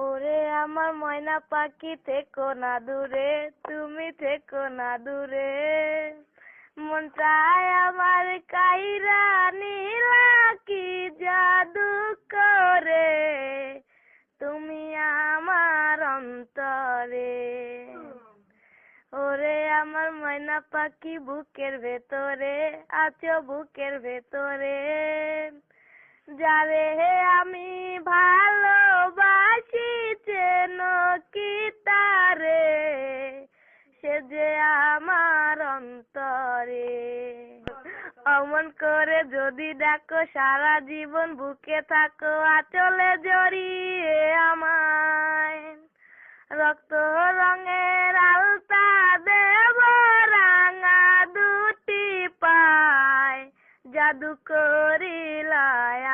ওরে আমার ময়না পাখি থেকো না দূরে, তুমি থেকো না দূরে, মন চায় আমার কাইরা নীলা কি জাদু করে তুমি আমার অন্তরে। ওরে আমার ময়না পাখি বুকের ভেতরে আছো, বুকের ভেতরে, যারে আমি ভালোবাসি চেনো কি তারে, সে যে আমার অন্তরে। অমন করে যদি ডাকো সারা জীবন বুকে থাকো আঁচলে জড়িয়ে আমায়, রক্ত রঙের আলতা দেব রাঙা দুটি পায়, জাদু করিলায়